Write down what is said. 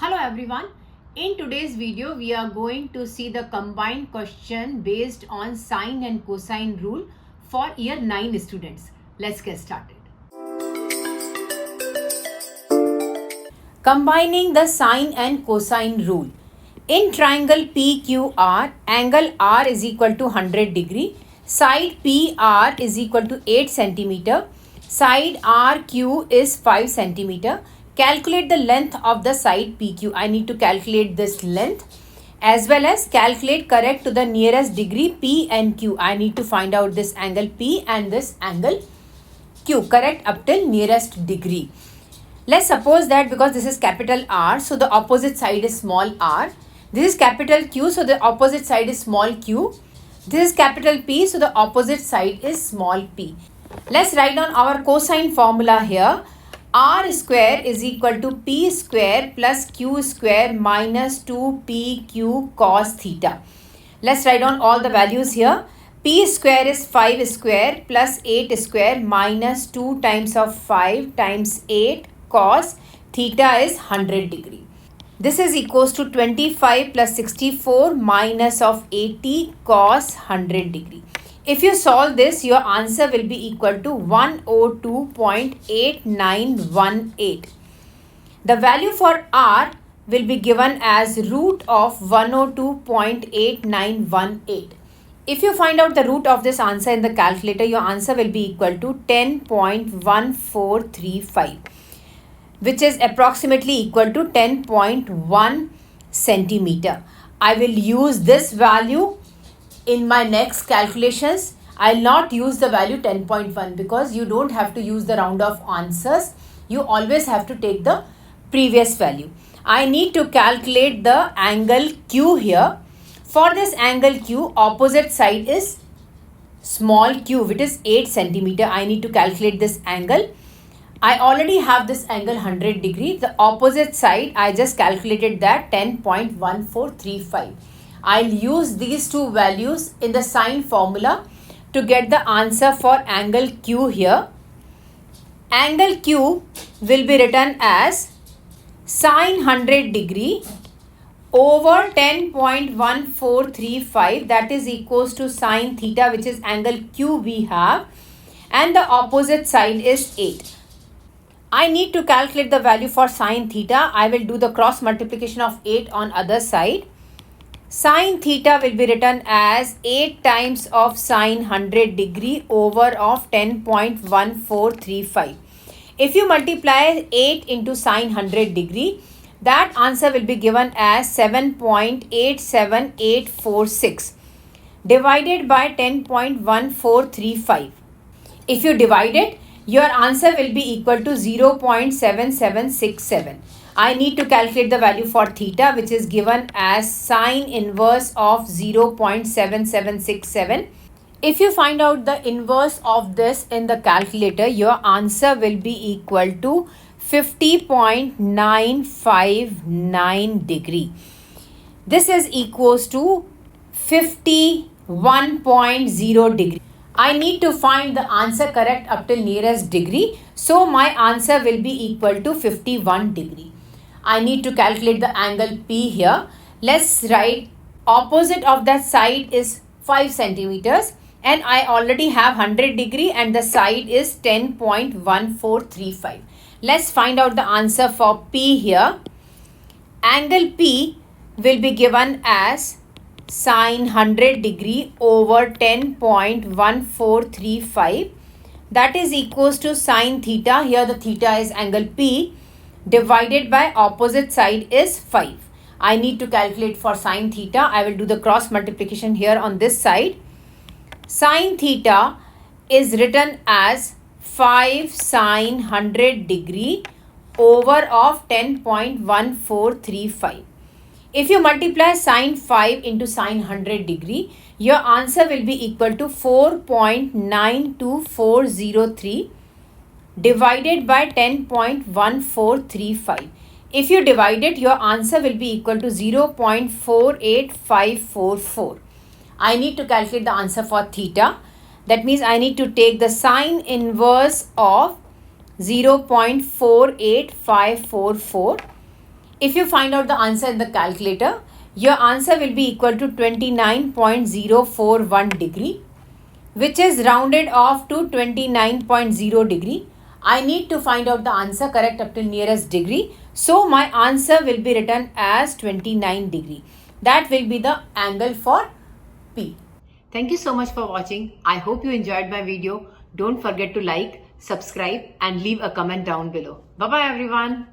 Hello everyone. In today's video, we are going to see the combined question based on sine and cosine rule for year 9 students. Let's get started. Combining the sine and cosine rule. In triangle PQR, angle R is equal to 100 degree, side PR is equal to 8 centimeter, side RQ is 5 centimeter. Calculate the length of the side PQ. I need to calculate this length as well as calculate correct to the nearest degree P and Q. I need to find out this angle P and this angle Q, correct up till nearest degree. Let's suppose that because this is capital R, so the opposite side is small r. This is capital Q, so the opposite side is small q. This is capital P, so the opposite side is small p. Let's write down our cosine formula here. R square is equal to P square plus Q square minus 2PQ cos theta. Let's write down all the values here. P square is 5 square plus 8 square minus 2 times of 5 times 8 cos theta is 100 degree. This is equals to 25 plus 64 minus of 80 cos 100 degree. If you solve this, your answer will be equal to 102.8918. The value for R will be given as root of 102.8918. If you find out the root of this answer in the calculator, your answer will be equal to 10.1435, which is approximately equal to 10.1 centimeter. I will use this value in my next calculations. I'll not use the value 10.1 because you don't have to use the round off answers. You always have to take the previous value. I need to calculate the angle Q here. For this angle Q, opposite side is small q, which is 8 centimeter. I need to calculate this angle. I already have this angle 100 degree. The opposite side, I just calculated that 10.1435. I'll use these two values in the sine formula to get the answer for angle Q here. Angle Q will be written as sine 100 degree over 10.1435, that is equals to sine theta, which is angle Q we have, and the opposite side is 8. I need to calculate the value for sine theta. I will do the cross multiplication of 8 on other side. Sine theta will be written as 8 times of sine 100 degree over of 10.1435. If you multiply 8 into sine 100 degree, that answer will be given as 7.87846 divided by 10.1435. If you divide it, your answer will be equal to 0.7767. I need to calculate the value for theta, which is given as sine inverse of 0.7767. If you find out the inverse of this in the calculator, your answer will be equal to 50.959 degree. This is equals to 51.0 degree. I need to find the answer correct up till nearest degree. So my answer will be equal to 51 degree. I need to calculate the angle P here. Let's write opposite of that side is 5 centimeters and I already have 100 degree and the side is 10.1435. Let's find out the answer for P here. Angle P will be given as sine 100 degree over 10.1435, that is equals to sine theta, here the theta is angle P, divided by opposite side is 5. I need to calculate for sine theta. I will do the cross multiplication here on this side. Sine theta is written as 5 sine 100 degree over of 10.1435. If you multiply sine 5 into sine 100 degree, your answer will be equal to 4.92403 divided by 10.1435. If you divide it, your answer will be equal to 0.48544. I need to calculate the answer for theta. That means I need to take the sine inverse of 0.48544 If you find out the answer in the calculator, your answer will be equal to 29.041 degree, which is rounded off to 29.0 degree. I need to find out the answer correct up to nearest degree. So my answer will be written as 29 degree. That will be the angle for P. Thank you so much for watching. I hope you enjoyed my video. Don't forget to like, subscribe and leave a comment down below. Bye bye everyone.